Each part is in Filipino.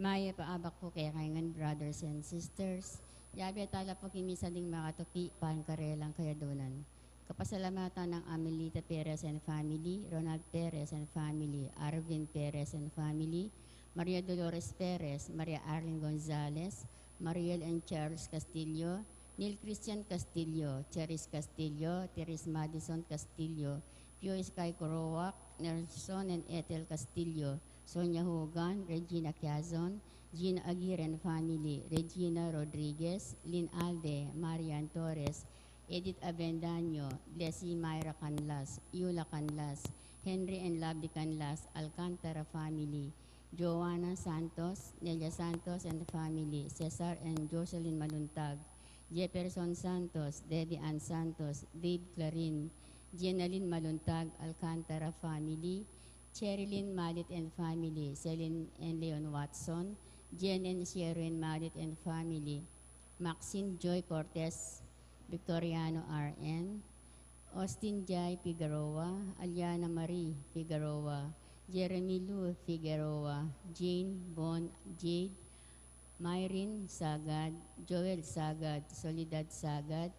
Maya paabak po kaya kayangan brothers and sisters. Yabi tala po kimisa ding makatuki karelang kaya donan. Kapasalamatan ng Amelita Perez and family, Ronald Perez and family, Arvin Perez and family, Maria Dolores Perez, Maria Arlene Gonzalez, Mariel and Charles Castillo, Neil Christian Castillo, Cheris Castillo, Teres Madison Castillo, Pio Sky Corowak, Nelson and Ethel Castillo, Sonia Hogan, Regina Quezon, Gina Aguirre and family, Regina Rodriguez, Lynn Alde, Marian Torres, Edith Avendaño, Blessy Myra Canlas, Yula Canlas, Henry and Labdi Canlas, Alcantara family, Joanna Santos, Nelia Santos and family, Cesar and Jocelyn Maluntag, Jefferson Santos, Debbie Ann Santos, Dave Clarin, Jenaline Maluntag, Alcantara family, Cherilyn Malit and family, Celine and Leon Watson, Jen and Sharon Malit and family, Maxine Joy Cortez, Victoriano RN, Austin Jai Figueroa, Aliana Marie Figueroa, Jeremy Lou Figueroa, Jane Bon Jade, Myrin Sagad, Joel Sagad, Soledad Sagad,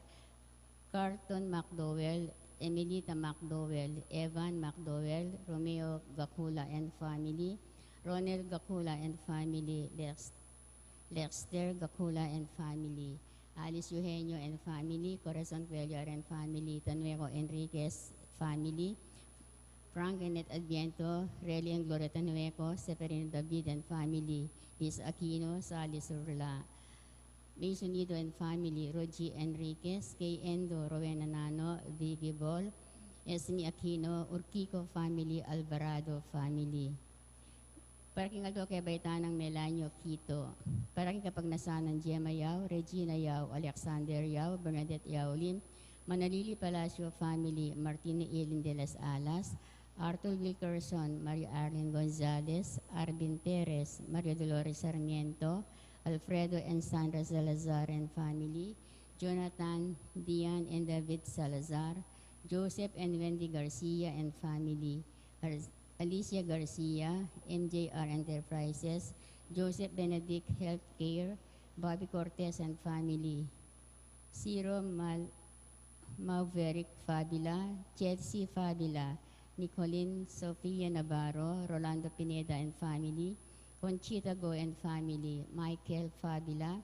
Carlton McDowell, Emilita McDowell, Evan McDowell, Romeo Gacula and family, Ronel Gacula and family, Lexter Gacula and family, Alice Eugenio and family, Corazon Cuellar and family, Tanueco Enriquez family, Frank and Adviento, Relly and Gloria Tanueco, Severino David and family, Liz Aquino, Sally Surla, Mason Nido and family, Rogie Enriquez, Kay Endo, Rowena Nano, Vicky Ball, Esme Aquino, Urquico family, Alvarado family. Paraking aldo kay Baytanang Melanio Quito. Paraking kapag nasanan Gemma Yao, Regina Yao, Alexander Yao, Bernadette Yao Lim, Manalili Palacio family, Martina Elin de las Alas, Arthur Wilkerson, Maria Arlene Gonzalez, Arvin Perez, Maria Dolores Sarmiento, Alfredo and Sandra Salazar and family, Jonathan, Dian and David Salazar, Joseph and Wendy Garcia and family, Alicia Garcia, MJR Enterprises, Joseph Benedict Healthcare, Bobby Cortez and family, Ciro Maverick Fabila, Chelsea Fabila, Nicolene Sofia Navarro, Rolando Pineda and family, Conchita Go and family, Michael Fabila,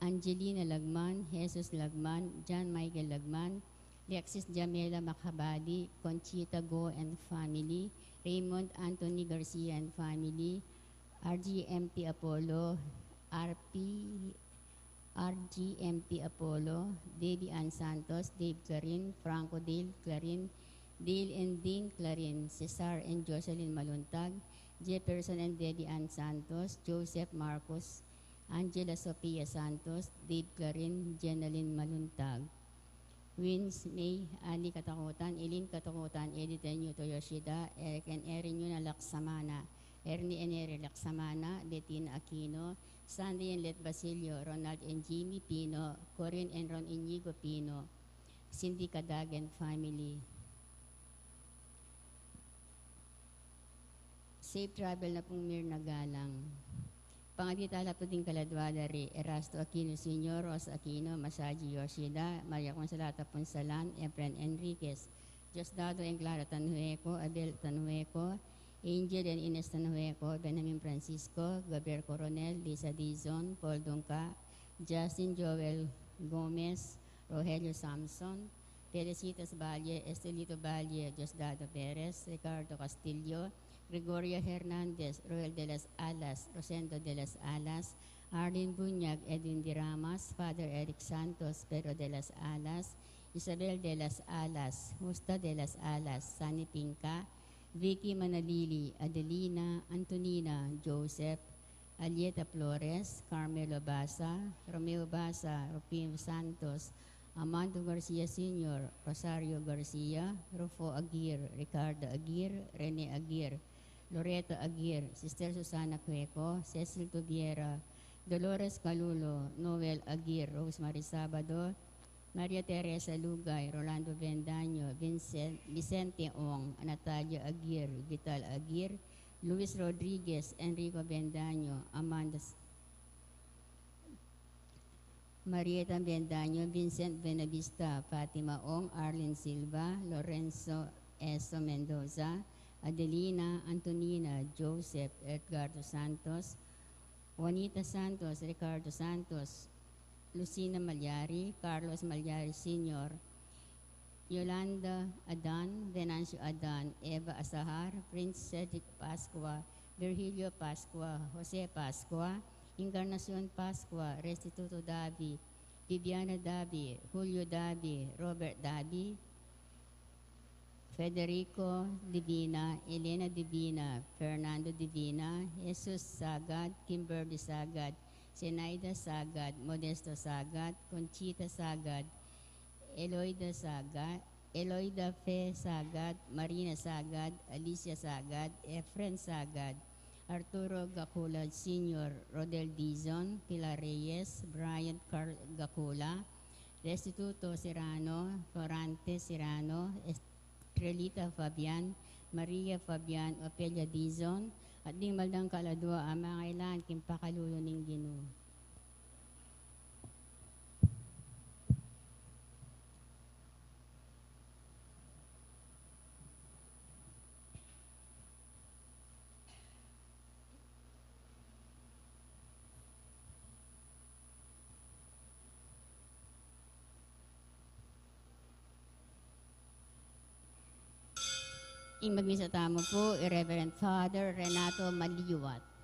Angelina Lagman, Jesus Lagman, John Michael Lagman, Lexis Jamela Macabadi, Conchita Go and family, Raymond Anthony Garcia and family, RGMT Apollo, RGMT Apollo, Debbie Ann Santos, Dave Clarin, Franco Dale Clarin, Dale and Dean Clarin, Cesar and Jocelyn Maluntag, Jefferson and Debbie Ann Santos, Joseph Marcos, Angela Sophia Santos, Dave Clarin, Jenaline Maluntag, Wins May, Ali Katakutan, Eileen Katakutan, Edith Newto Yoshida, Eric and Erin Yuna Laksamana, Ernie and Eri Laksamana, Bettina Aquino, Sandy and Let Basilio, Ronald and Jimmy Pino, Corinne and Ron Inigo Pino, Cindy Cadagan family. Safe travel na pong Mirna Galang. Pangaditala po din Kaladwada Re, Erasto Aquino Sr., Rosa Aquino, Masaji Yoshida, Maria Consolata Ponsalan, Efren Enriquez, Diosdado and Clara Tanueco, Abel Tanueco, Angel and Ines Tanueco, Benjamin Francisco, Gabriel Coronel, Lisa Dizon, Paul Donca, Justin Joel Gomez, Rogelio Samson, Felicitas Valle, Estelito Valle, Diosdado Perez, Ricardo Castillo, Gregoria Hernandez, Roel de las Alas, Rosendo de las Alas, Arlene Bunyag, Edwin de Ramas, Father Eric Santos, Pedro de las Alas, Isabel de las Alas, Justa de las Alas, Sani Pinca, Vicky Manalili, Adelina, Antonina, Joseph, Alieta Flores, Carmelo Basa, Romeo Basa, Rufino Santos, Amando Garcia Sr., Rosario Garcia, Rufo Aguirre, Ricardo Aguirre, Rene Aguirre, Loreto Aguirre, Sister Susana Cueco, Cecil Tubiera, Dolores Calulo, Noel Aguirre, Rosemary Sabado, Maria Teresa Lugay, Rolando Vendaño, Vicente Ong, Natalia Aguirre, Vital Aguirre, Luis Rodriguez, Enrico Bendaño, Marieta Bendaño, Vincent Benavista, Fatima Ong, Arlene Silva, Lorenzo Eso Mendoza, Adelina Antonina, Joseph Edgardo Santos, Juanita Santos, Ricardo Santos, Lucina Malyari, Carlos Malyari Sr., Yolanda Adan, Venancio Adan, Eva Asahar, Prince Cedric Pascua, Virgilio Pascua, Jose Pascua, Encarnacion Pascua, Restituto Davi, Viviana Davi, Julio Davi, Robert Davi, Federico Divina, Elena Divina, Fernando Divina, Jesus Sagad, Kimberly Sagad, Zenaida Sagad, Modesto Sagad, Conchita Sagad, Eloida Sagad, Eloida Fe Sagad, Marina Sagad, Alicia Sagad, Efren Sagad, Arturo Gacula Sr., Rodel Dizon, Pilar Reyes, Brian Carl Gacula, Restituto Serrano, Florante Serrano, Estrelita Fabian, Maria Fabian, Opelia Dizon, at di maldang kaladwa ang mga kailangan kimpakalulo ng Ginoo. Ing magmisa tamo po, Reverend Father Renato Maliwat.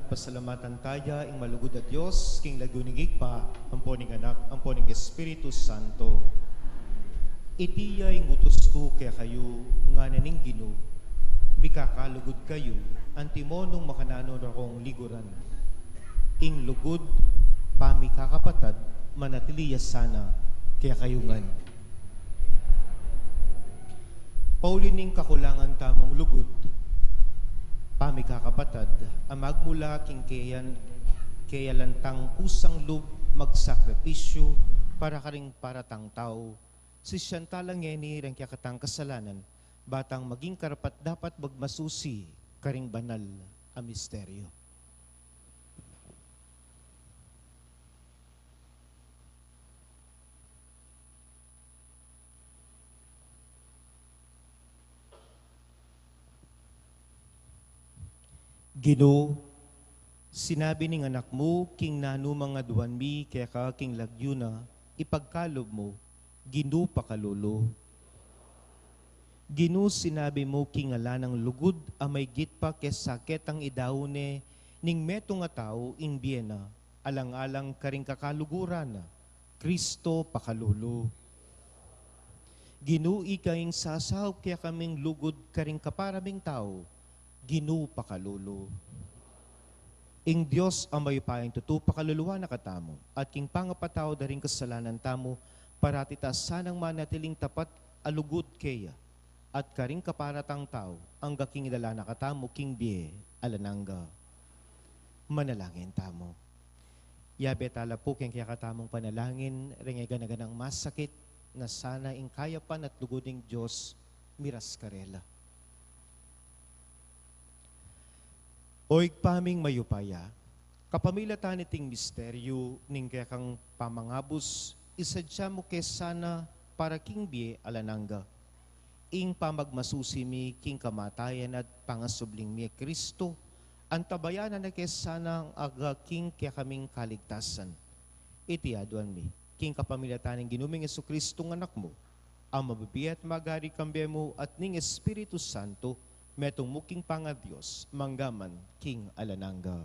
Pasalamatan kaya ing malugod at Diyos, king lagunigig pa, amponing anak, amponing Espiritu Santo. Itiya ing utos ko kaya kayo, nga naning Ginoo, bikakalugod kayo, antimonong makananon akong liguran. Ing lugod, pami kakapatad, manatiliya sana, kaya kayo ngan. Paulining kakulangan tamong lugod, pami kakapatad, amag mula king kayalantang kusang lub magsakripisyo para karing paratang tao. Si siyantalang ngeni rin kakatang kasalanan, batang maging karapat dapat magmasusi karing banal a misteryo. Ginoo, sinabi ning anak mo, king nanu mga duwan mi, kaya ka king lagyo na, ipagkalob mo, Ginoo pakalolo. Ginoo, sinabi mo, king alanang lugod, amay git pa kes sakit ang idawne, ning meto nga tao, ing biyena, alang-alang karing kakaluguran, Kristo pakalulu. Ginui kaing sasaw kaya kaming lugod karing kaparaming tao, Ginu pakalulu. Ing Diyos ang mayupayang tutu pakaluluwa na katamo, at king pangapataw daring kasalanan tamo, para tita sanang manatiling tapat alugod kaya, at karing kaparatang tao, ang gaking idala na katamo, king biye, alanangga. Manalangin tamo. Yabe tala po kaya katamong panalangin, ringay ganaganang masakit, na sana ing kayapan at lugoding Diyos, miras karela. Oig paming mayupaya, kapamilatan iting misteryo, ning kaya kang pamangabos, isadya mo kesana para king biye alanangga. Ing pamagmasusimi king kamatayan at pangasubling mi Kristo, ang tabayanan na kesana ang aga king kaya kaming kaligtasan. Iti aduan mi, king kapamilatan ng ginuming Jesucristo ng anak mo, ang mabibiyat magari kambye mo at ning Espiritu Santo, metong muking pangadiyos, manggaman king alanangga.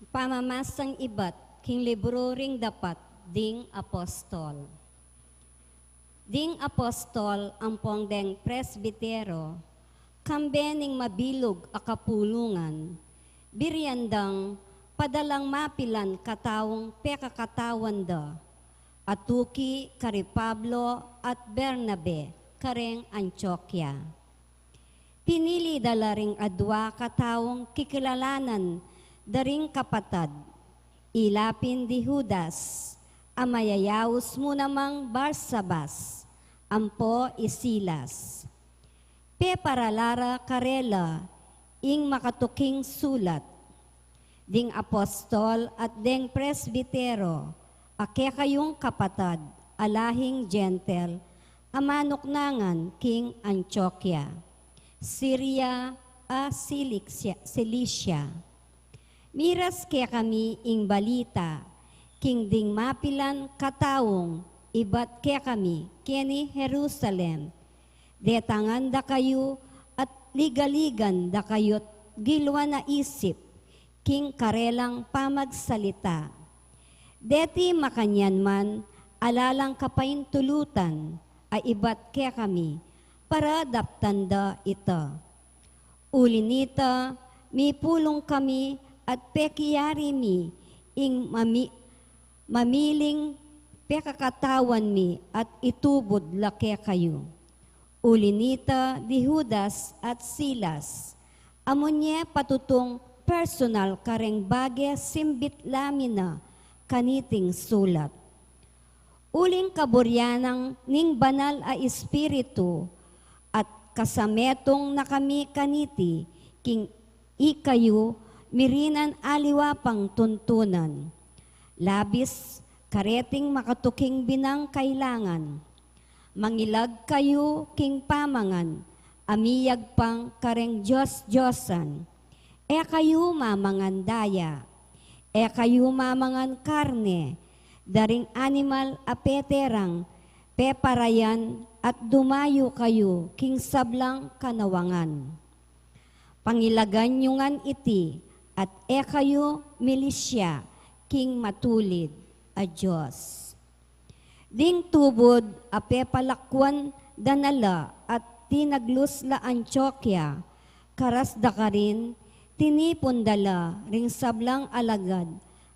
Pamamasang ibat, king libro ring dapat, ding apostol. Ding apostol, ang pongdeng presbitero, kambening mabilog akapulungan, biryandang padalang mapilan katawong pekakatawan da, atuki kari Pablo at Bernabe, kareng Antioquia. Pinili dala ring adwa katawong kikilalanan daring kapatad, ilapin di Judas, amayayawos mo namang Barsabas, ampo isilas. Pe paralara karela, ing makatuking sulat, ding apostol at ding presbitero, ake kayong kapatad, alahing gentle, amanuknangan king Antioquia, Syria a Cilicia. Miras kaya kami ing balita, king ding mapilan katawong, ibat kaya kami, kini Jerusalem, detangan da kayo at ligaligan da kayo't gilwa na isip, king karelang pamagsalita. Deti makanyan man, alalang kapain tulutan, ay ibat kaya kami, para daptanda ita. Uli nita, mi pulong kami, at pekiyari mi, ing mamiling pekakatawan mi, at itubod lake kayo. Uli nita di Judas at Silas, amonye patutong personal kareng bagay simbit lamina kaniting sulat. Uling kaburyanang ning banal a espiritu at kasametong na kami kaniti king ikayo mirinan aliwa pang tuntunan. Labis kareting makatuking binang kailangan. Mangilag kayo king pamangan, amiyag pang kareng Diyos-Diyosan. E kayo mamangan daya, e kayo mamangan karne, daring animal apeterang, peparayan at dumayo kayo king sablang kanawangan. Pangilagan nyungan iti, at e kayo milisya, king matulid a Diyos. Ding tubod ape palakwan danala at tinaglusla Antioquia, karas da ka rin, tinipon dala ring sablang alagad,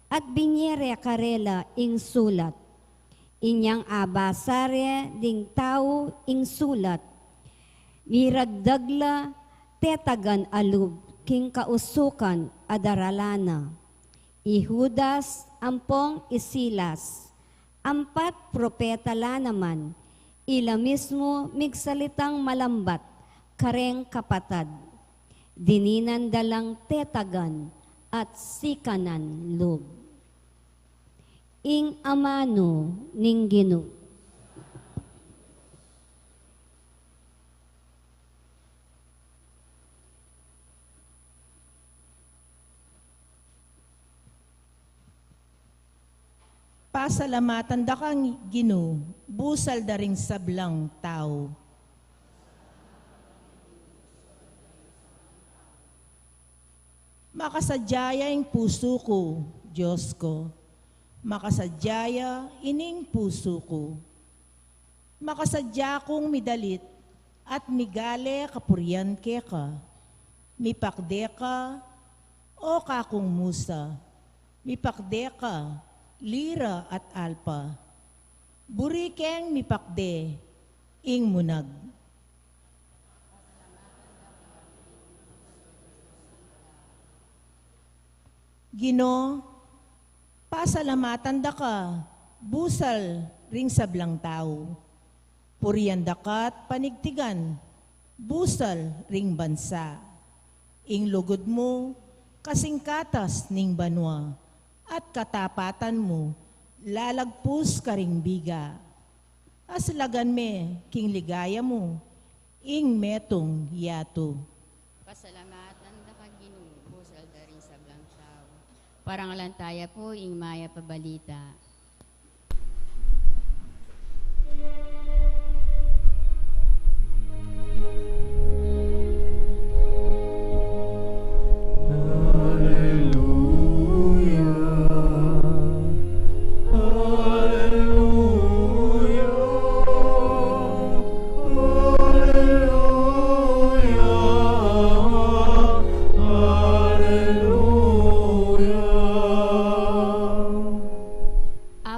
at binyere karela ing sulat. Inyang abasare ding tao ing sulat, miragdagla tetagan alub, king kausukan adaralana. Ihudas ampong isilas, ampat propeta la naman, ila mismo migsalitang malambat, kareng kapatad. Dininan dalang tetagan at sikanan lub. Ing amano ning Ginoo. Pasalamatan da kang Ginoo, busal da ring sablang tao. Makasadyaya ing puso ko, Diyos ko. Makasadyaya ining puso ko. Makasadya kong midalit at migale kapuryan ke ka. Mipakde ka, o kakong Musa. Mipakde ka, lira at alpa. Burikeng mipakde, ing munag. Gino, pasalamatan da ka, busal ring sablang tao. Puriyan dakat panigtigan, busal ring bansa. Ing lugod mo, kasingkatas ning banwa, at katapatan mo, lalagpus ka ring biga. Aslagan me, king ligaya mo, ing metong yato. Pasalamatan da ka Ginoo, busal da rin sa blang tao. Parang alantaya po, ing maya pabalita.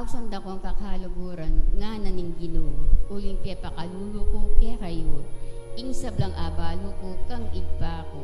Awsan da kong kakaluguran nga naning Ginoo, uling piya pakalulu ko kaya kayo, ing sablang abalo ko kang igpa ko.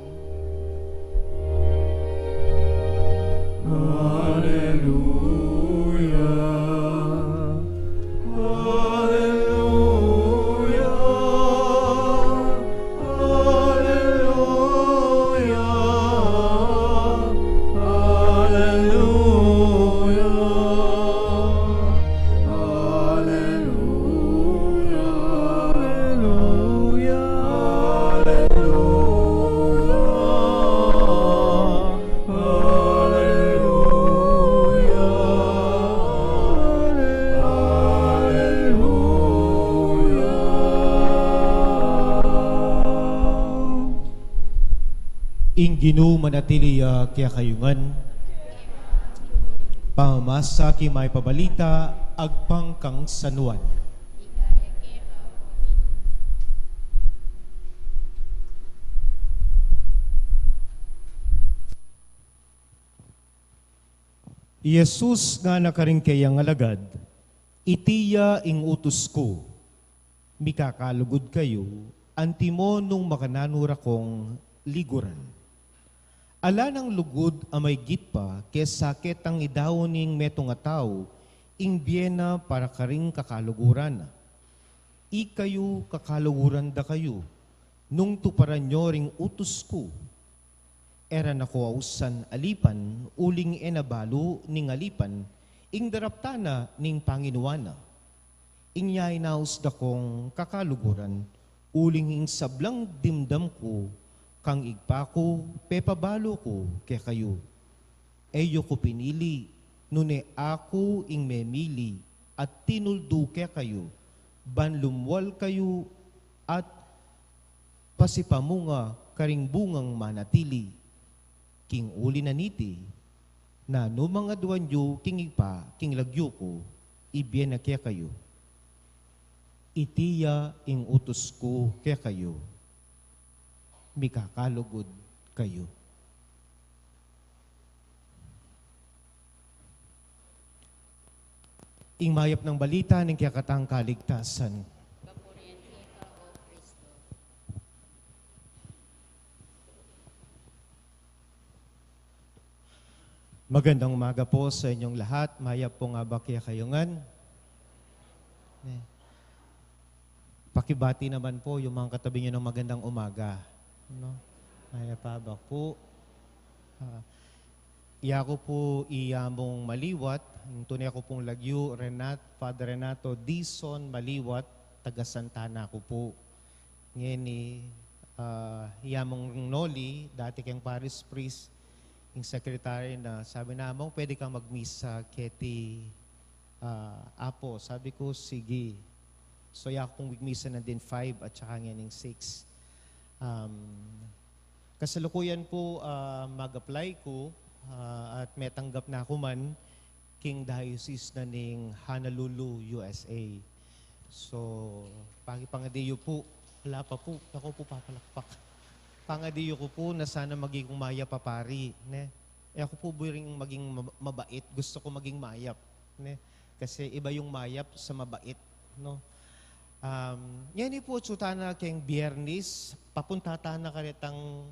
Ing Ginoo manatili kaya kayungan. Pamasa ki may pabalita agpang kang sanuan. Jesus nga nakaring kayang alagad, itiya ing utos ko, mikakalugod kayo, antimo nung makananura kong liguran. Ala ng lugod amay gitpa, kes sakit ang idawon ning metong ataw, ing biyena para karing kakaluguran. Ikayo kakaluguran da kayo, nung tuparan nyo ring utos ko. Era na ko ausan alipan, uling enabalo ning alipan, ing daraptana ning Panginuana. Ing yay naus da kong kakaluguran, uling ing sablang dimdam ko, kang igpa ko, pepabalo ko, kaya kayo. Eyo ko pinili, nune ako ing memili, at tinuldo kaya kayo, banlumwal kayo, at pasipamunga karing bungang manatili. King uli na niti, na no mga duwanyo king igpa, king lagyo ko, ibyen na kaya kayo. Itiya ing utos ko kaya kayo. Mikakalugod kayo. Ing mayap ng balita ng kiyakatang kaligtasan. Papuriente ka, O Kristo. Magandang umaga po sa inyong lahat. Mayap po nga ba kaya kayungan? Pakibati naman po yung mga katabi nyo ng magandang umaga. No? Mayap pa ba po? Iya ko po iyamong Maliwat, yung tunay ko pong lagyo, Father Renato Dison Maliwat, taga Santana ko po. Ngayon iyamong Noli, dati kang Paris Priest, yung secretary na sabi na mo, pwede kang mag-misa keti Apo. Sabi ko, sige. So iya kong mag-misa na din 5 at saka ngayon 6. Kasalukuyan po mag-apply ko at may tanggap na ako man King Diocese na ning Honolulu, USA. So, pangadiyo po, wala pa po, ako po papalakpak. Pangadiyo ko po na sana maging maya papari. Ne? Ako po rin maging mabait. Gusto ko maging mayap. Ne? Kasi iba yung mayap sa mabait. No? Yan po, tsutana keng Biyernes, papunta na karitang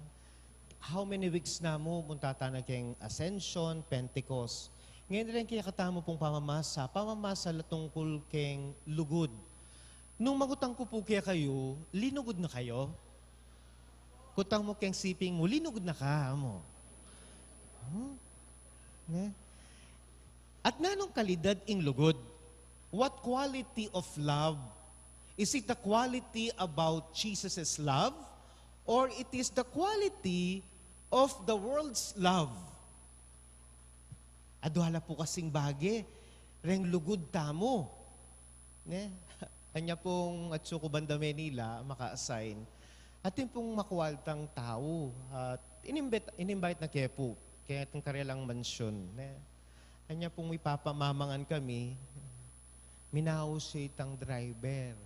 how many weeks na mo, punta na keng Ascension, Pentecost. Ngayon rin kaya katamo pong pamamasa tungkol keng lugod. Nung magutang ko po kaya kayo, linugod na kayo? Kutang mo keng siping mo, linugod na ka mo. Ne? At nanong kalidad ing lugod? What quality of love? Is it the quality about Jesus' love? Or it is the quality of the world's love? Aduhala po kasing bagi, reng lugod tamo. Ne? Kanya pong at suko banda Manila, maka-assign. At yung pong makuwaltang tao. At inimbite na kaya po, kaya itong karelang mansyon. Ne? Kanya pong ipapamamangan kami, minaw siya itang driver.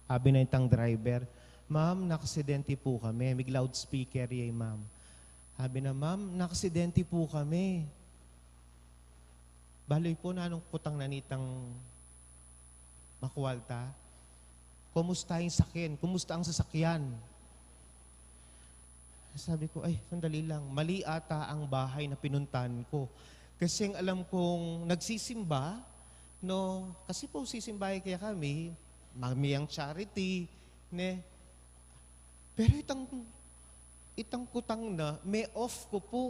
Sabi na itang driver, ma'am, naksidente po kami. May loudspeaker yay, ma'am. Sabi na, ma'am, naksidente po kami. Baloy po na anong putang nanitang makuwalta. Kumusta yung sakin? Kumusta ang sasakyan? Sabi ko, ay, sandali lang. Mali ata ang bahay na pinuntan ko. Kasi alam kong nagsisimba, no? Kasi po sisimbahay kaya kami, mamiyang charity, ne? Pero itang kutang na, may off ko po.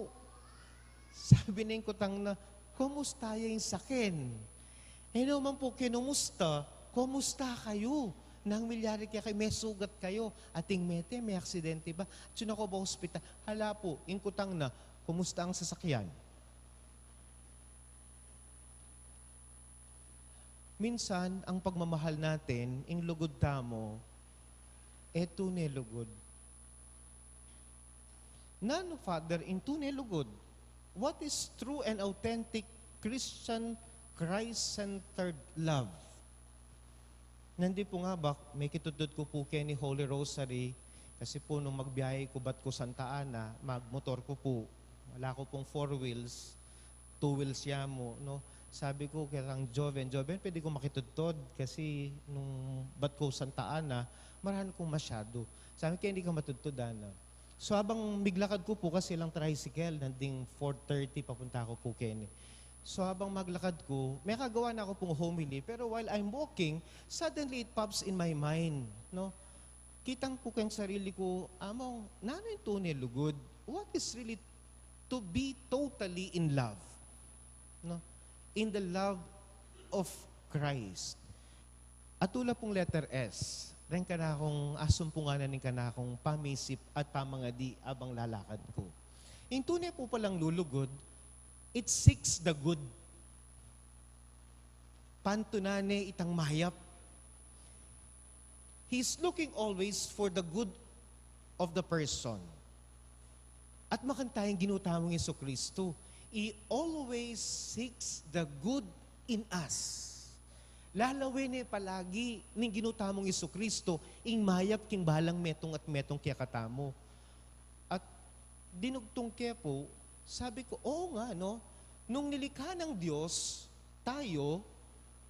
Sabi na yung kutang na, kumusta yung sakin? Eh naman po, kinumusta, kumusta kayo? Nang milyari kaya kayo, may sugat kayo. Ating mete, may aksidente ba? Tsun ako ba hospital? Hala po, yung kutang na, kumusta ang sasakyan? Minsan, ang pagmamahal natin, ing lugod tamo, eto ne lugod. Nano, Father, in tunay lugod, what is true and authentic Christian, Christ-centered love? Nandi po nga ba, may kitudod ko po kaya ni Holy Rosary, kasi po nung magbiyahe ko ba't ko Santa Ana, magmotor ko po, wala ko pong 4 wheels, 2 wheels yamo, no? Sabi ko kaya ang Joven, pwede ko makitudtod kasi nung ba't ko Santa Ana, marami kong masyado. Sabi kaya hindi ka matudtod, ano? So habang miglakad ko po kasi lang tricycle, nanding 4:30 papunta ako po Kenny. So habang maglakad ko, may kagawa na ako pong homily, pero while I'm walking, suddenly it pops in my mind, no? Kitang ko kayong sarili ko, among, nano yung tunay lugod? What is really to be totally in love? No? In the love of Christ. At tula pong letter S, rin ka na akong asumpunganan ng ka na akong pamisip at pamangadi abang lalakad ko. Yung tunay po palang lulugod, it seeks the good. Pantunane itang mayap. He's looking always for the good of the person. At makantayang ginutamong Jesucristo, He always seeks the good in us. Lalawin ni palagi ning ginutamong Jesucristo, ing mayap king balang metong at metong kaya katamo. At dinugtong kaya po, sabi ko, oo nga, no? Nung nilikha ng Diyos,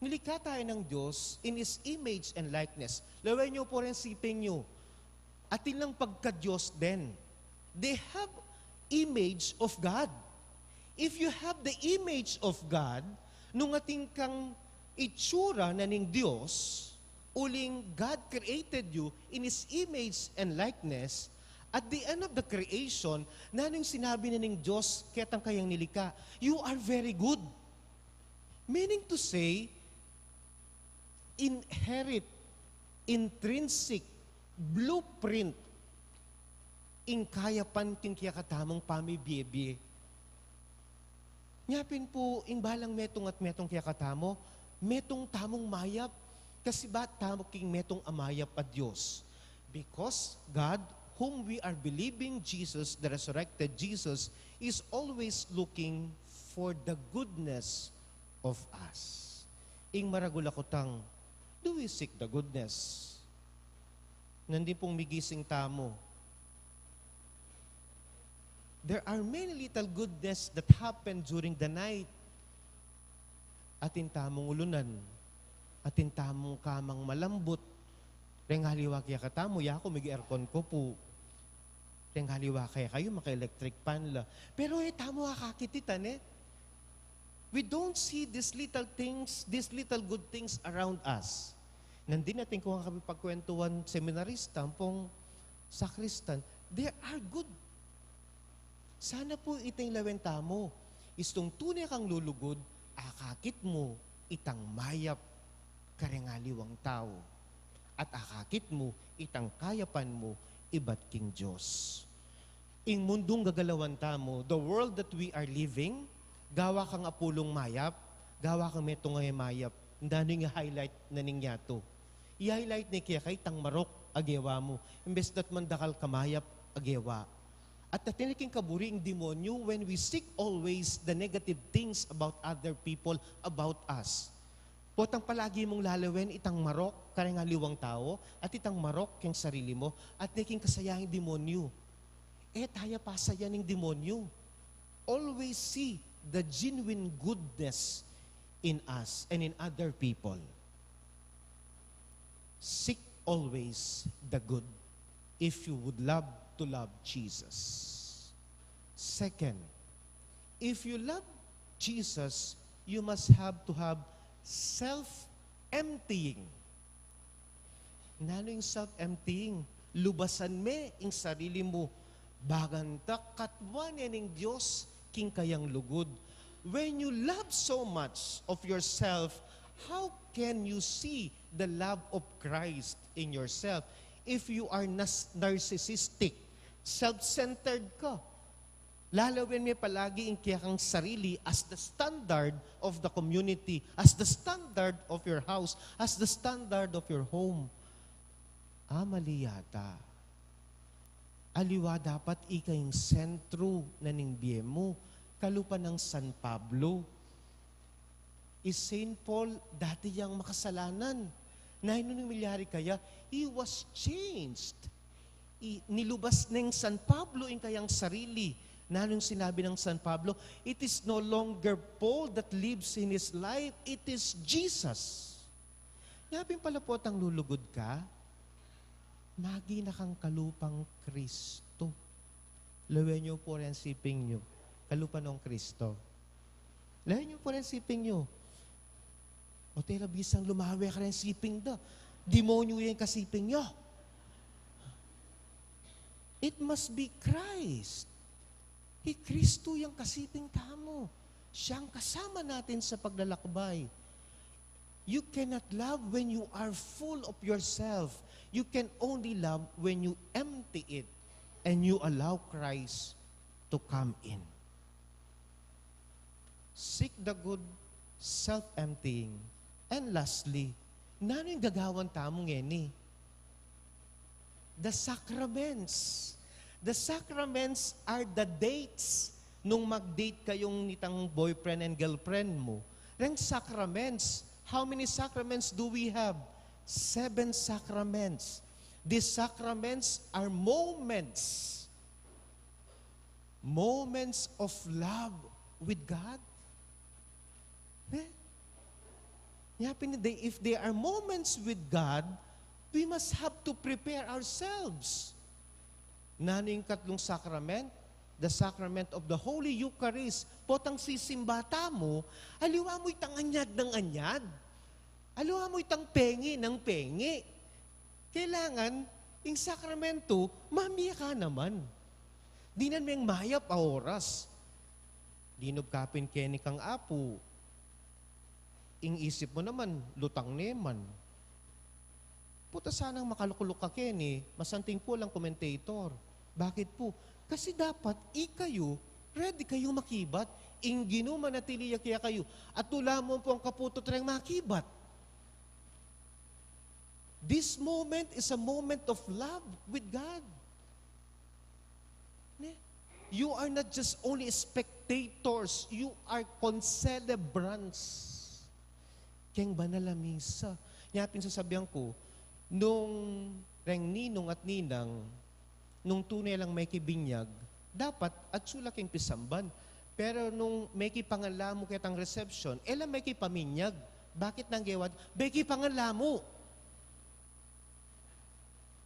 nilikha tayo ng Diyos in His image and likeness. Lawin niyo po rin sipin niyo. At ilang pagka-Diyos din. They have image of God. If you have the image of God, nung ating kang itsura na ning Diyos, uling God created you in His image and likeness, at the end of the creation, nanong sinabi na ning Diyos, ketang kayang nilika, you are very good. Meaning to say, inherit, intrinsic, blueprint, ing kayapan king kaya katamang pamibiyebye. Nyapin po, ing balang metong at metong kaya katamo, metong tamong mayap, kasi ba tamo king metong amayap at Diyos? Because God, whom we are believing Jesus, the resurrected Jesus, is always looking for the goodness of us. Ing maragulakotang, do we seek the goodness? Nandi pong migising tamo. There are many little goodness that happen during the night. Atin tamong ulunan, atin tamong kamang malambot, renghaliwa kaya katamo, ya ako mag-aircon ko po. Renghaliwa kaya kayo, maka-electric fan la. Pero tamo kakakititan We don't see these little things, these little good things around us. Nandin natin kung kami pagkwentuhan seminarista, pong sakristan, they are good. Sana po iting lawenta mo, istong tunay kang lulugod, akakit mo, itang mayap, karengaliwang tao. At akakit mo, itang kayapan mo, iba't king Diyos. Ing mundong gagalawan tamo, the world that we are living, gawa kang apulong mayap, gawa kang meto ngay mayap, hindi nga highlight na ningyato. I-highlight ni kaya kay tang marok, agewa mo. Imbes that mandakal kamayap, agewa. At natiniking kaburi ang demonyo when we seek always the negative things about other people, about us. Potang palagi mong lalawin itang marok, karengaliwang tao, at itang marok yung sarili mo, at niking kasayang demonyo. Tayo pasaya ng demonyo. Always see the genuine goodness in us and in other people. Seek always the good if you would love to love Jesus. Second, if you love Jesus, you must have to have self-emptying. Nano yung self-emptying? Lubasan me yung sarili mo. Baganta katwan yan ng Diyos king kayang lugod. When you love so much of yourself, how can you see the love of Christ in yourself if you are narcissistic, self-centered ka? Lalawin mo palagi ang kiyakang sarili as the standard of the community, as the standard of your house, as the standard of your home. Mali yata. Aliwa dapat ikayong sentro na ningbiye mo, kalupa ng San Pablo. Is Saint Paul dati yang makasalanan. Nahin nung milyari kaya, he was changed. Nilubas ng San Pablo yung kayang sarili. Nanong sinabi ng San Pablo, it is no longer Paul that lives in his life, it is Jesus. Yapin pala po tang lulugod ka, magi na kang kalupang Kristo. Lawen nyo po rin siping nyo, kalupa ng Kristo. Lawen nyo po rin siping nyo. O tela bisang lumawi ka rin siping da. Demonyo yung kasiping nyo. It must be Christ. Kristo yung kasiping tamo. Siyang kasama natin sa paglalakbay. You cannot love when you are full of yourself. You can only love when you empty it and you allow Christ to come in. Seek the good, self-emptying. And lastly, nano yung gagawan tamong yan The sacraments. The sacraments are the dates nung mag-date kayong nitang boyfriend and girlfriend mo. Reng sacraments. How many sacraments do we have? 7 sacraments. These sacraments are moments. Moments of love with God. If they are moments with God, we must have to prepare ourselves. Nano yung katlong sacrament? The sacrament of the Holy Eucharist. Potang sisimbata mo, aliwa mo itang anyad ng anyad. Aliwa mo itang pengi ng pengi. Kailangan, yung sakramento, mamiya ka naman. Di na may mayap a oras. Dinob kapin keni kang apo. Ing isip mo naman, lutang neman. Puta sanang makalukulok ka keni, masanting po lang commentator. Bakit po? Kasi dapat ikayo, ready kayo makibat. Ing ginuman na tiliya kaya kayo. At tula mo po ang kaputot rin makibat. This moment is a moment of love with God. Ne? You are not just only spectators, you are concelebrants. Keng banal na misa. Yan pinsasabihan ko, nung reng ninong at ninang, nung tunay lang may kibinyag, dapat at sula keng pisamban. Pero nung may kipangalamu kitang reception, elam may kipaminyag. Bakit nang gewad? May kipangalamu.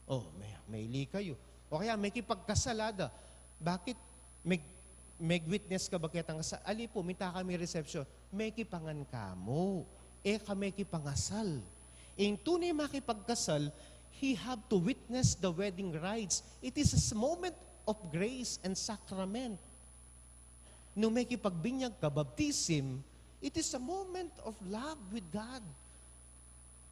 Oh, may ili kayo. O kaya may kipagkasalada. Bakit? May witness ka ba kitang kasal? Ali po, minta kami reception. May kipangan ka mo. Kami kipangasal. In tunay makipagkasal, he have to witness the wedding rites. It is a moment of grace and sacrament. Nung may kipagbinyag ka, baptism, it is a moment of love with God.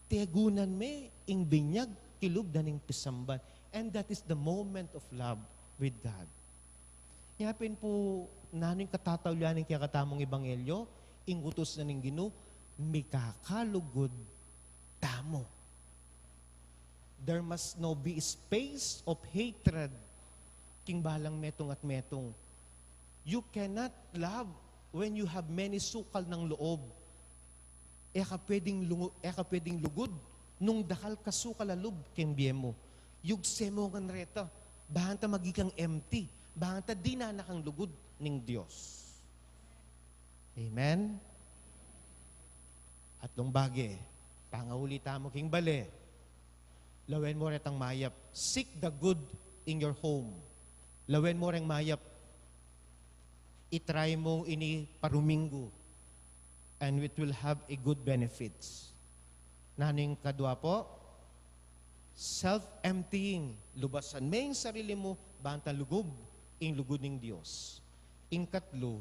Tiagunan me, ing binyag, kilub na ning pisamban. And that is the moment of love with God. Yapin po, naning katatawlanin kaya katamong ebanghelyo, ing utos na ning Ginoo, mikakalugod tamo. There must no be space of hatred king balang metong at metong. You cannot love when you have many sukal ng loob. Eka pwedeng lugod nung dakal ka sukal alub king biye mo. Yugsemo nga reta, bahanta magikang empty, bahanta di na nakang lugod ning Diyos. Amen? At nung bagi, pangahulita mo king bale, lawen mo retang mayap, seek the good in your home. Lawen mo reng mayap, itry mo ini parumingo, and it will have a good benefits. Naning kadwa po, self-emptying, lubasan may sarili mo, banta lugub, ing lugod ng Diyos. Ing katlo,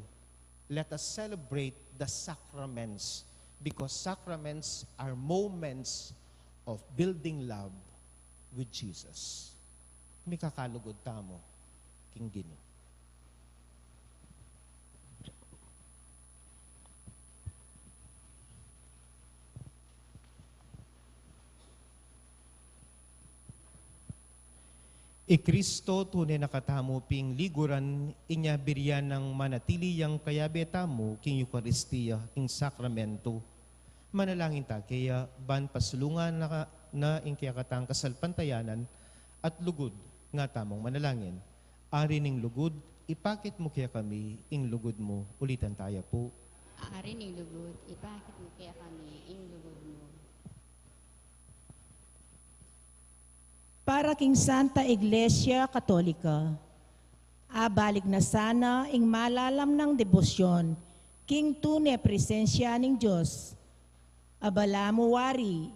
let us celebrate the sacraments, because sacraments are moments of building love with Jesus. May kakalugod tamo, king Ginoo. Kristo tunay nakatamo ping liguran inya biryan ng manatiliyang kayabetamo king Eucharistia king sakramento. Manalangin ta kaya ban pasulungan na ing kaya katang kasalpantayanan at lugod nga tamong manalangin. Ari ning lugod, ipakit mo kaya kami ing lugod mo. Ulitan tayo po. Aari ning lugod, ipakit mo kaya kami, ing lugod mo. Para king Santa Iglesia Katolika, abalik na sana ing malalam ng debosyon, king tunay presensya ning Diyos, abala mo wari,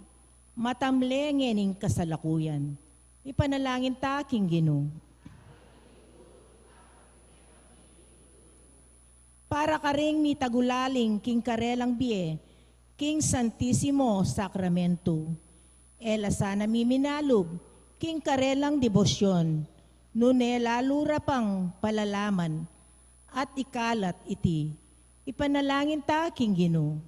matamlengen ing kasalakuyan. Ipanalangin ta, king Ginoo. Para karing mitagulaling king karelang biye, king Santissimo Sacramento, ela sana miminalog, king karelang debosyon, nune lalura pang palalaman, at ikalat iti. Ipanalangin ta, king Ginoo.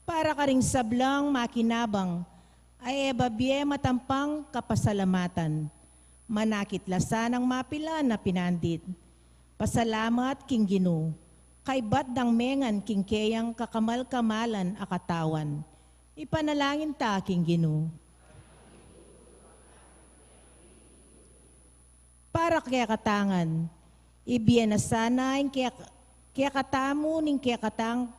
Para karing sablang makinabang, ay ebabye matampang kapasalamatan, manakit lasan ang mapila na pinandit. Pasalamat, king Ginoo, kay bat dang mengan king keyang kakamal-kamalan akatawan. Ipanalangin ta, king Ginoo. Para kaya katangan, ibiyan na sana ang kaya katamu ning kaya katang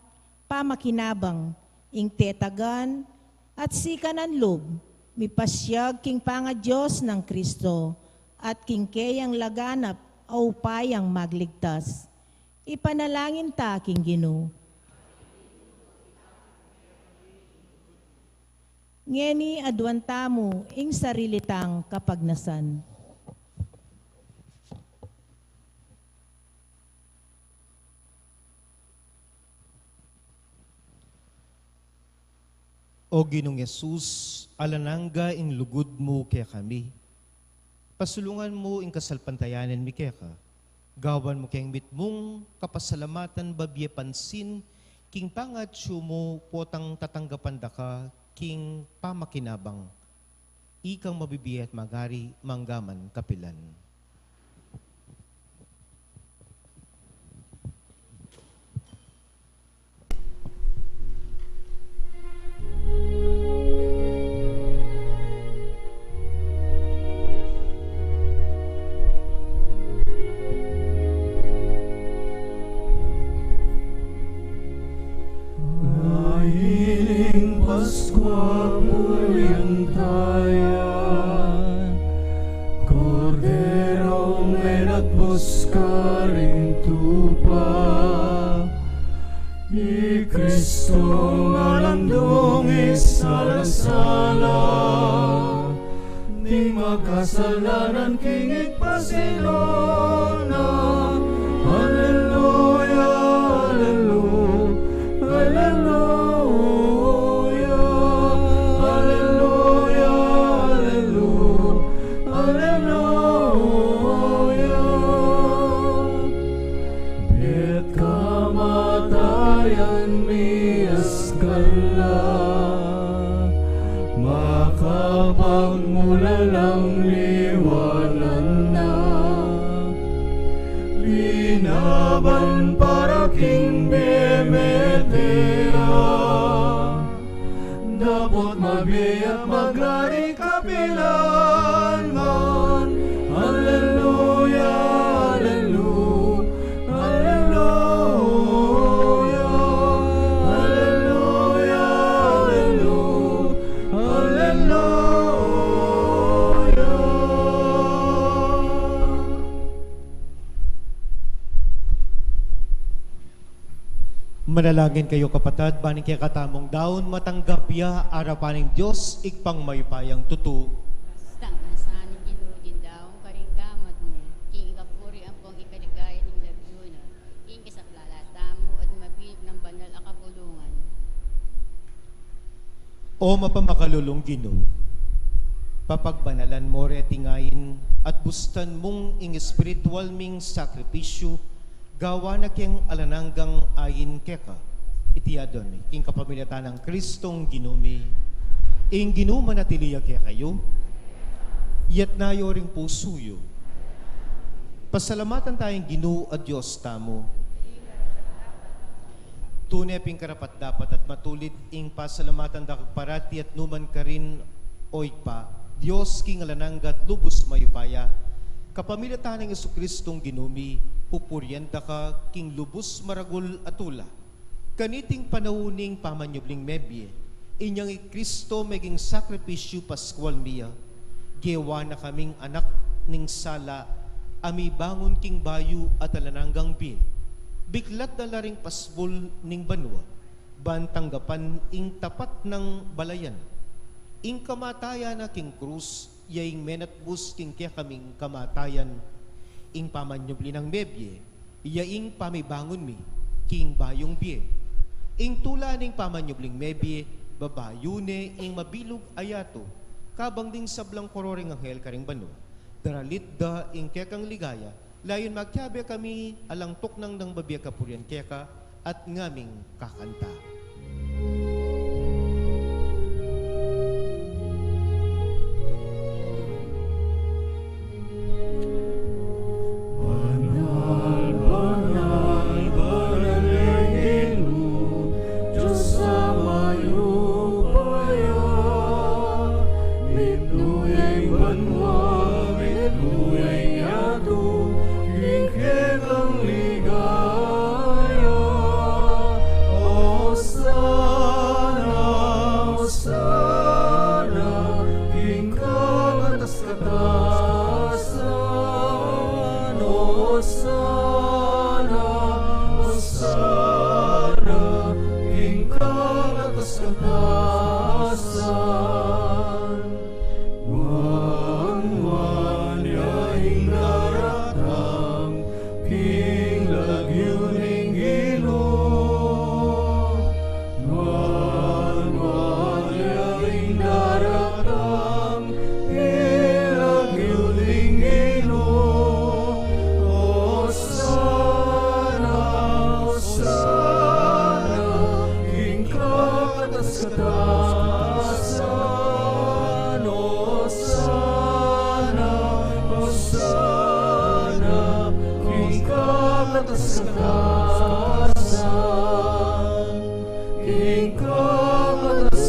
pamakinabang, ing tetagan at sikanan lob, mipasyag king panga Diyos ng Kristo, at king kayang laganap o upayang magligtas. Ipanalangin ta, king Ginoo. Ngeni adwan tamo ing sarilitang kapagnasan. O Ginong Yesus, alanangga ing lugod mo kaya kami. Pasulungan mo ing kasalpantayanan mi kaya ka. Gawan mo kayang mitmong kapasalamatan babye pansin, king pangatsyo mo potang tatanggapan da ka, king pamakinabang. ikang mabibiya at magari, manggaman kapilan. Mahiling Paskwa Puryantayan, Cordero may nagbuska rin tupa, I Kristo malandong isalasala, Di makasalanan kingit pasilona. Hallelujah, hallelujah, hallelujah, hallelujah, hallelujah, hallelujah. Bet kamatayan miyas kala, makapagmula lang liwanan na. Linaban para king bemetea, dapat mabiyak maglari kapilan man. Hallelujah, hallelujah, hallelujah, hallelujah, hallelujah, hallelujah. Manalangin kayo kapatid, baning kaya katamong daon, matanggap ya, arapaning Diyos, ikpang maypayang tutu. Bastang asanin ginugin daw, karinggamat mo, king ikapuri ang pong ikaligaya ng labyuna, king kisaplalata mo at mabilib ng banal akapulungan. O mapamakalulong Ginoo, papagbanalan mo retingayin at bustan mong ing spiritual ming sakripisyo, gawa na keng alananggang ayin keka, itiyadon, king kapamilatan ng Kristong ginumi, ing ginuma na tiliya kaya kayo, yat nayo ring pusuyo. Pasalamatan tayong Ginoo at Diyos tamo. Tunay ping karapat dapat at matulid ing pasalamatan da parati at numan ka rin oy pa, Diyos king alananggat lubos mayupaya, kapamilatan ng Jesucristong ginumi, pupuryanda ka king lubos maragul atula. Kaniting panawuning pamanyubling mebye, inyang Kristo meging sakripisyo paskwal miya, gewa na kaming anak ning sala, ami bangon king bayu at alananggang bil. Biglat na laring pasbol ning banwa, bantanggapan ing tapat ng balayan. Ing kamatayan na king krus, yaing menatbus king kaya kaming kamatayan, ing pamanyubli ng mebye, yaing pamibangon mi, king bayong bie. Ing tula ning pamanyubling mebye, babayune ing mabilog ayato, kabang ding sablang kororing anghel karing bano, daralit da ing kekang ligaya, layon magkyabe kami alangtok nang babya kapuryan keka at ngaming kakanta.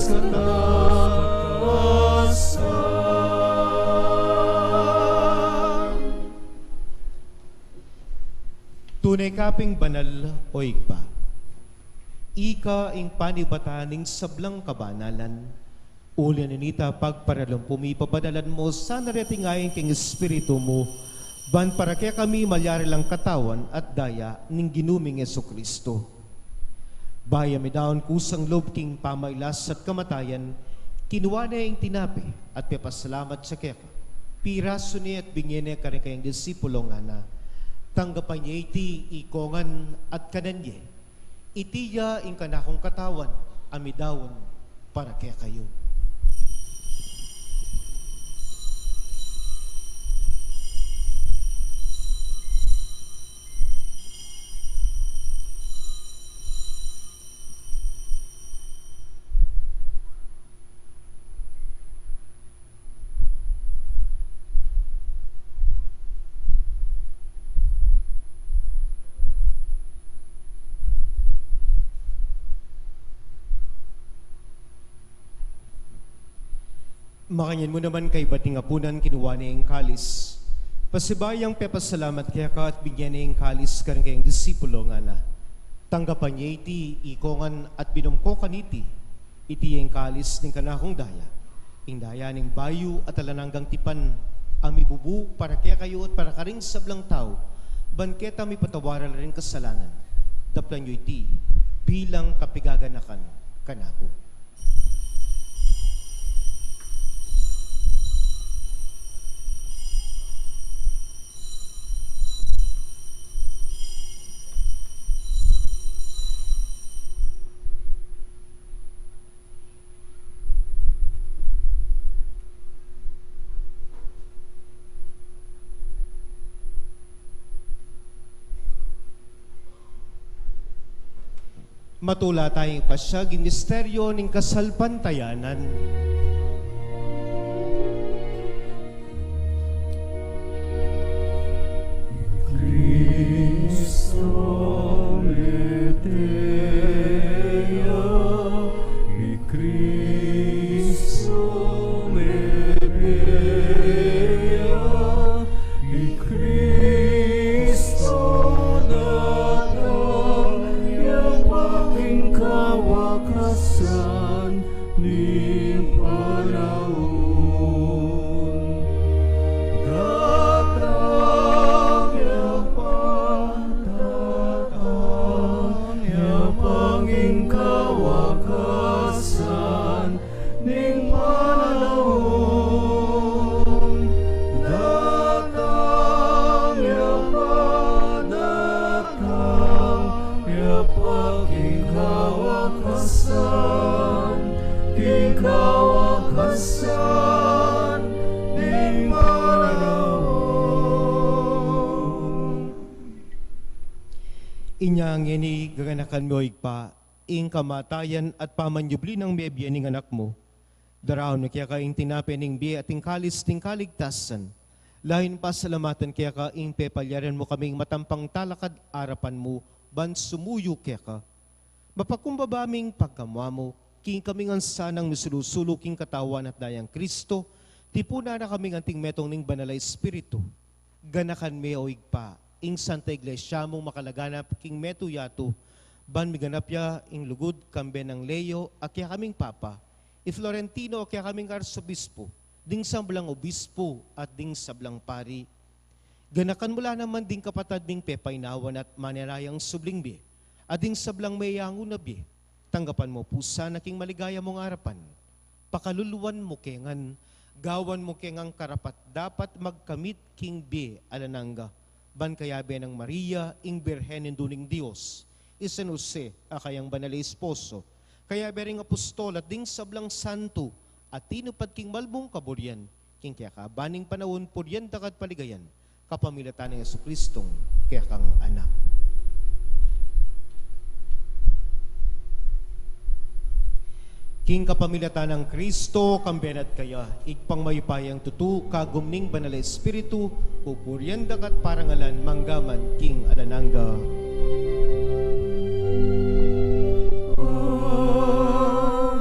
kataasan. Tunay kaping banal o igpa. Ika ing panibataning sablang kabanalan. Uli nanita pagparalong pumipabadalan mo sa naretingayin king espiritu mo. Ban para kaya kami malyari lang katawan at daya ning ginuming Jesucristo. Baya mi daon kusang loob king pamaylas at kamatayan, kinuha na yung tinapi at pepasalamat sa keka. Piraso niya at bingyan niya kare kayang disipulo nga na. Tanggapan niya iti ikongan at kananye. Itiya ing kanakong katawan, amidawon para kaya kayo. Makanyan mo naman kay bating apunan kinuha niya yung kalis. Pasibayang pepasalamat kaya ka at bigyan niya yung kalis karang kayong disipulo nga na. Tanggapan niya iti, ikongan at binumkokan iti yung kalis ng kanakong daya. Ing daya ng bayu at alananggang tipan ang mibubu para kaya kayo at para karing sablang tao. Banketa mi patawaran rin kasalanan. Daplan niyo iti bilang kapigaganakan kanako. Matula tayong pasyag in misteryo ng kasalpantayanan. Cristo metea, mi Cristo mebea, mi Cristo datang yang paling kawakasan ni panahon. Datang ya panging kawakasan ning panahon. Datang ya panging kawakasan ning panahon. Inyang ini gaganakan mo igpa, ing kamatayan at pamanyubli ng biyaya ning anak mo. Daraon na kaya ka ing tinapin ning biyaya at ing kalis ning kaligtasan. Lahin pa salamatan kaya ka ing pepalyaran mo kaming matampang talakad arapan mo, ban sumuyo kaya ka. Mapakumbabaming pagkamwa mo, king kaming ansanang misulusulo king katawan at dayang Kristo, tipuna na kaming anting metong ning banalay espiritu. Ganakan me o igpa, ing Santa Iglesia mong makalaganap king meto yato, ban miganap ya ing lugod kambe ng Leo at kaya kaming Papa, i Florentino kaya kaming Arsobispo, ding sablang obispo at ding sablang pari. Ganakan mula naman ding kapatad ning pepaynawan at manarayang sublingbi, at ding sablang mayango na bi, tanggapan mo pusa na king maligaya mong arapan. Pakaluluan mo kengan, gawan mo kengang karapat dapat magkamit king bi alananga. Ban kayabe ng Maria, ing Birhen induning Diyos, San Jose, akayang banalay esposo, kayabe ring apostol at ding sablang santo, at tinupad king malbong kaburyan, king kaya ka, baning panahon puryan dakat paligayan, kapamilatan ng Jesucristong kaya kang anak. King kapamilatan ng Kristo, kambenat kaya, igpang mayupayang tutu, kagumning banal espiritu, pupuryan dakat parangalan, manggaman, king alananga.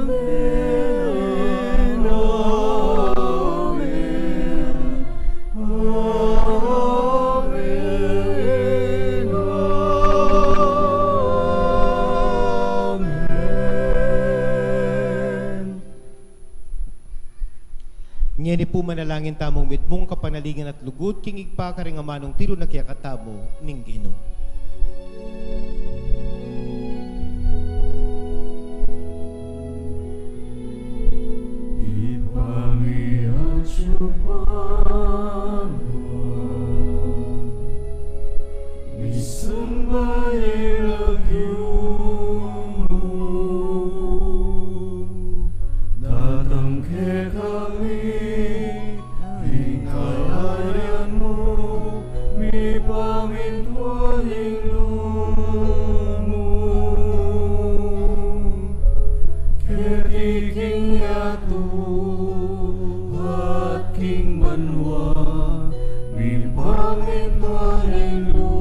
Amen. Ngayon po manalangin tamong mit mong kapanalingan at lugod, kingig pa ka rin amanong tiro na kaya katamo ning Ginoo. Datang ke kami, ikayarianmu, mi pamintuan inglumu. Ketiking yatu, at king manwa, mi pamintuan inglumu.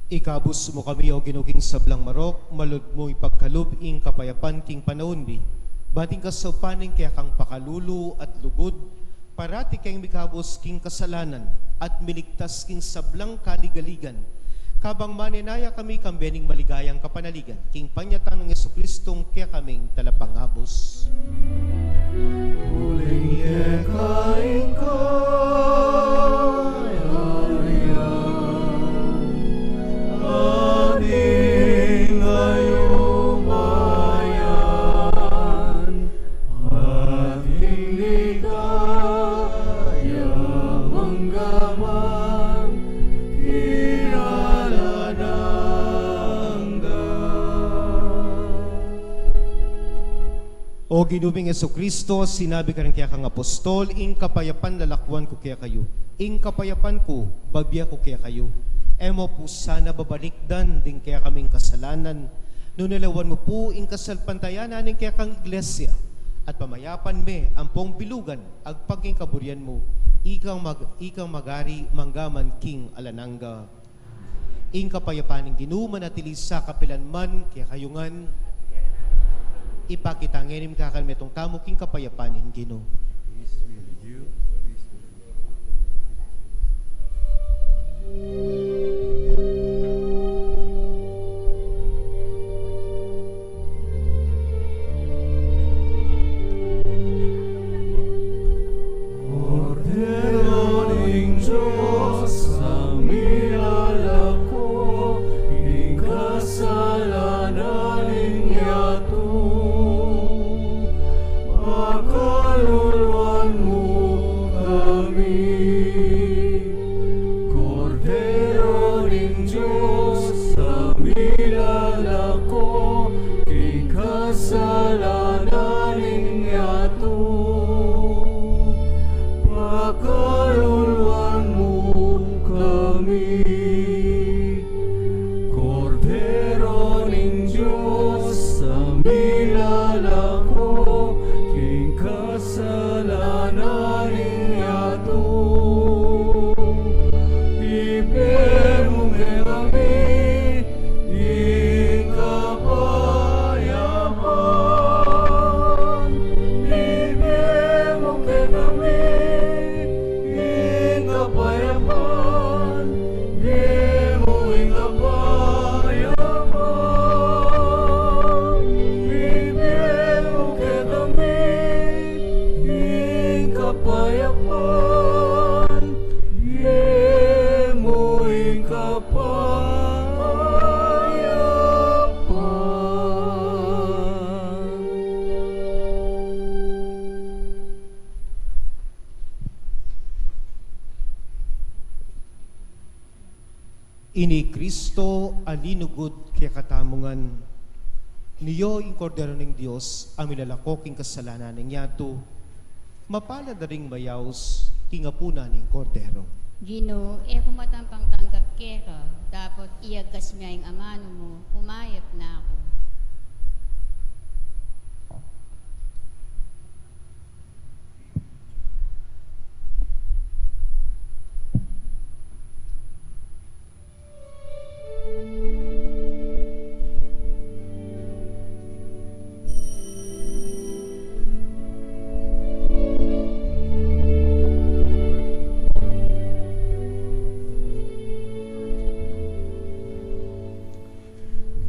Ikabus mo kami o ginuging sablang marok, malod mo ipagkalub ing kapayapan king panahon bi. Bating kasapaning kaya kang pakalulu at lugod, parati kayong mikabos king kasalanan at miligtas king sablang kaligaligan. Kabang maninaya kami kambening maligayang kapanaligan, king panyatan ng Jesucristong kaya kaming talapangabos. Huling yekain ating ayumayan, ating ligaya manggaman, kilala ng O ginubing Jesucristo, sinabi ka rin kaya kang apostol, ing kapayapan lalakwan ko kaya kayo, ing kapayapan ko, babya ko kaya kayo. Emo po sana babalikdan din kaya kaming kasalanan. Nunalawan mo po ing kasalpantayanan ing kaya kang iglesia. At pamayapan me ang pong bilugan, agpaging kaburian mo, ikang magari manggaman king alananga. Ing kapayapan ng ginuman at sa kapilanman kaya kayungan, ipakitangin kakalmetong tamo king kapayapan ng Ginoo. Ini Kristo alinugod kaya katamungan. Niyo yung kordero ng Diyos, ang milalakoking kasalanan ng yato. Mapalad na ring mayaws, kingapuna ng kordero. Gino, kumatampang tanggap ka, dapat iyagas miya yung amano mo, pumayap na ako.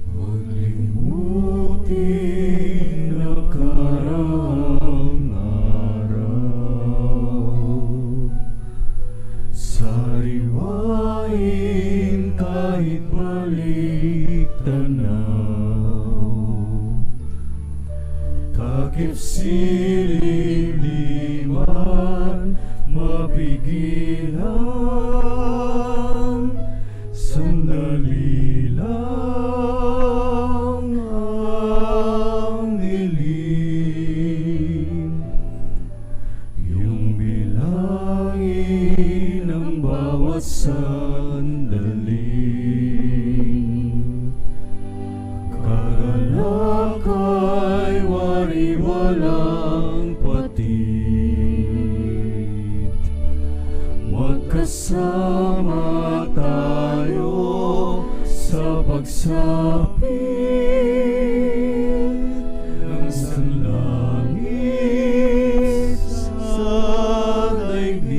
Maglimutin nakaraang araw, sariwain kahit balik tanaw, takip silid di man mapigilan, sandali lang ang dilim, yung bilangin ng bawat sandali, kagalakay wari walang patid, magkasama tayo sa pagsapit ng sanlangit sa daigdig.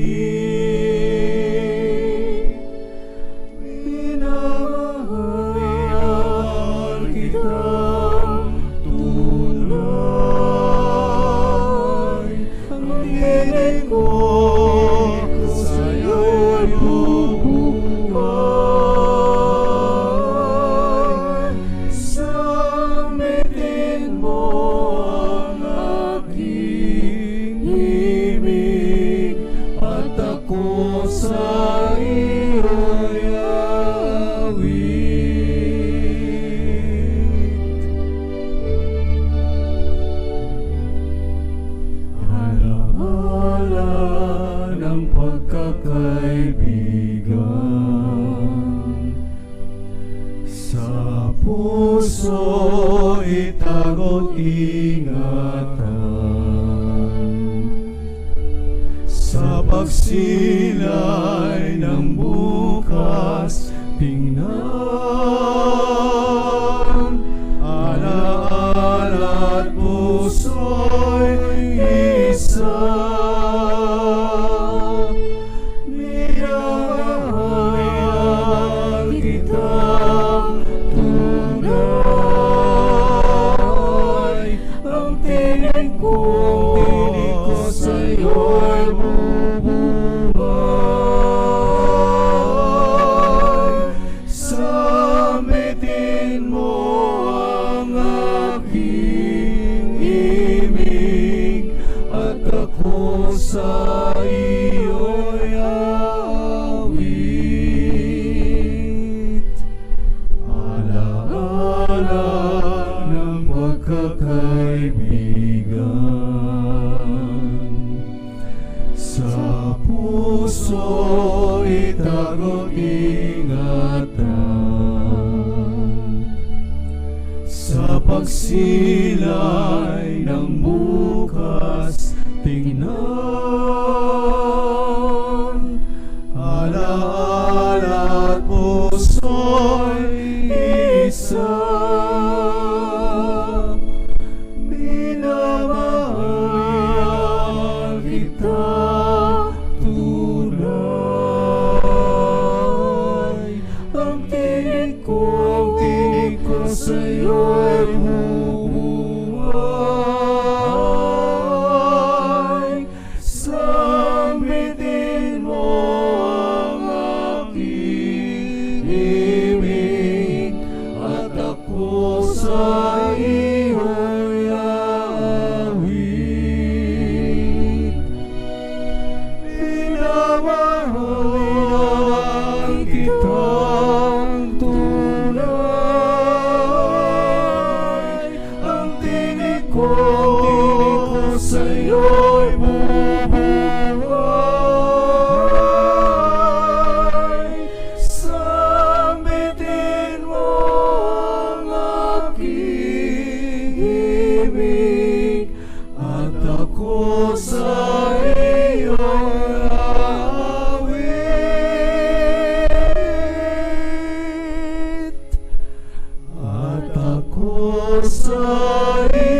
Minamahal kitang tunay, ang tinig ko sa'yo'y bubuhay. Sambitin mo ang aking himig, at ako sa iyo'y awit. Alaala ng pagkakaibigan, sa puso itago't ingatan, sa pagsilay ng bukas tingnan, alaala at puso'y isa. Minamahal kitang tunay, ang tinig ko sa'yo'y bubuhay. Sambitin mo ang aking imig, at ako sa iyo'y awit. Alaala ng pagkakaibigan, sa puso itago't ingatan, sa pagsilay ng bukas tingnan, alaala at puso'y isa. Minamahal kita tunay, ang tinig ko, sa'yo'y bubuhay. ko sa'yo'y bubuhay. Sambitin mo ang aking himig at ako sa iyo'y awit. At ako sa iyo'y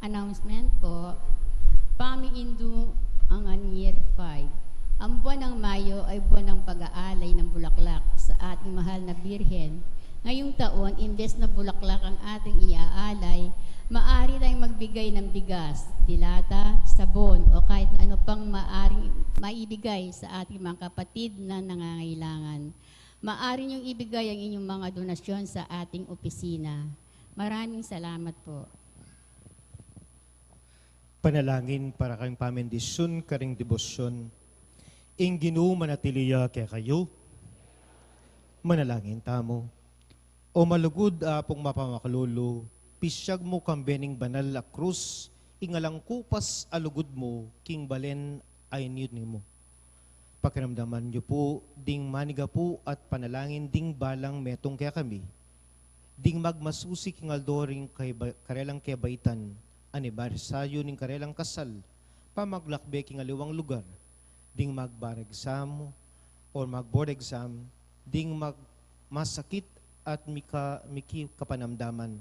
Announcement po, Pami-Indu ang Year 5. Ang buwan ng Mayo ay buwan ng pag-aalay ng bulaklak sa ating mahal na Birhen. Ngayong taon, imbes na bulaklak ang ating iaalay, maaari tayong magbigay ng bigas, dilata, sabon o kahit ano pang maaring maibigay sa ating mga kapatid na nangangailangan. Maaari niyong ibigay ang inyong mga donasyon sa ating opisina. Maraming salamat po. Panalangin para kang pamendisyon karing debosyon. Ing Ginoo manatiliya kaya kayo. Manalangin tamo. O malugod apong mapamakalolo, pisyag mo kang bening banal a krus, ingalang kupas alugod mo, king balen ay niyod mo. Pakiramdaman niyo po, ding maniga po at panalangin ding balang metong kaya kami. Ding magmasusi king aldoring karelang kaya baitan, anibarsayo ning karelang kasal, pamaglakbe king aliwang lugar, ding magbar exam or magboard exam, ding masakit at miki kapanamdaman.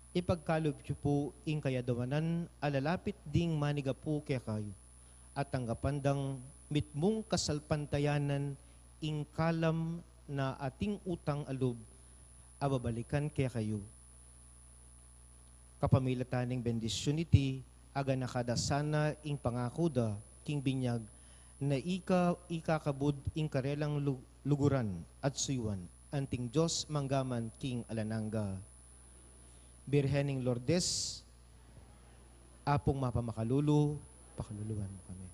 Ipagkalob niyo po ing kayadawanan, alalapit ding maniga po kaya kayo, at tanggapandang mitmong kasalpantayanan ing kalam na ating utang alob, ababalikan kaya kayo. Kapamilataning bendisyon iti, aga nakadasana ing pangakuda, king binyag, na ikakabud ing karelang luguran at suywan, anting Diyos manggaman king alananga. Birhening Lourdes, apong mapamakalulu, pakaluluan mo kami.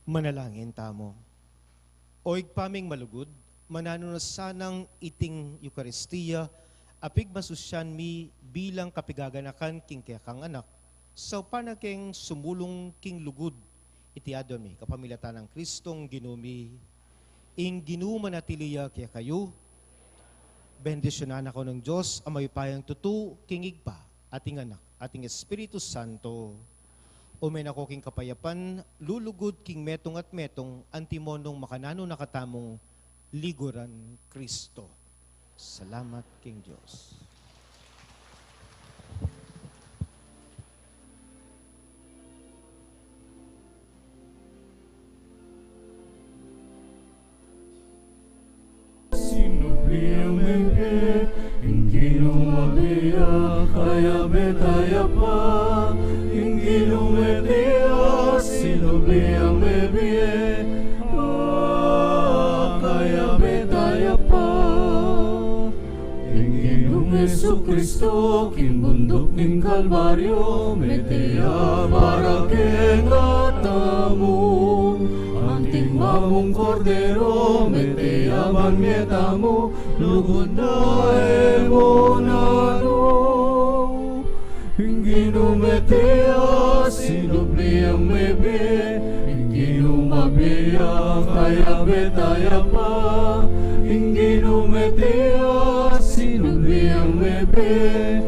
Manalangin tamo. Oig paming malugod, mananunasanang iting Eukaristiya, apig masusyan mi bilang kapigaganakan king kaya kang anak, sa panakeng sumulong king lugod, iti adomi, kapamilatan ng Kristong ginumi, ing ginuma natiliya kaya kayo, bendisyonan ako ng Diyos, amay payang tutu, kingig pa, ating anak, ating Espiritu Santo, umen ako king kapayapan, lulugod king metong at metong, antimonong makanano nakatamong liguran Kristo. Salamat king Diyos. Sinubliang bebe, hindi lumabiya, kaya betaya pa. Hindi lumabiya, sinubliang bebe, kaya betaya pa. Ingginong Jesucristo, kinbundok ng Kalbaryo, meteya para kengatamo. Anting mamong kordero, meteya man metamo, lugod na emonano. Ingginong meteya, sinubliang bebe, ingginong mabiya, kaya betaya pa. Ingginong meteya, sinubliang bebe,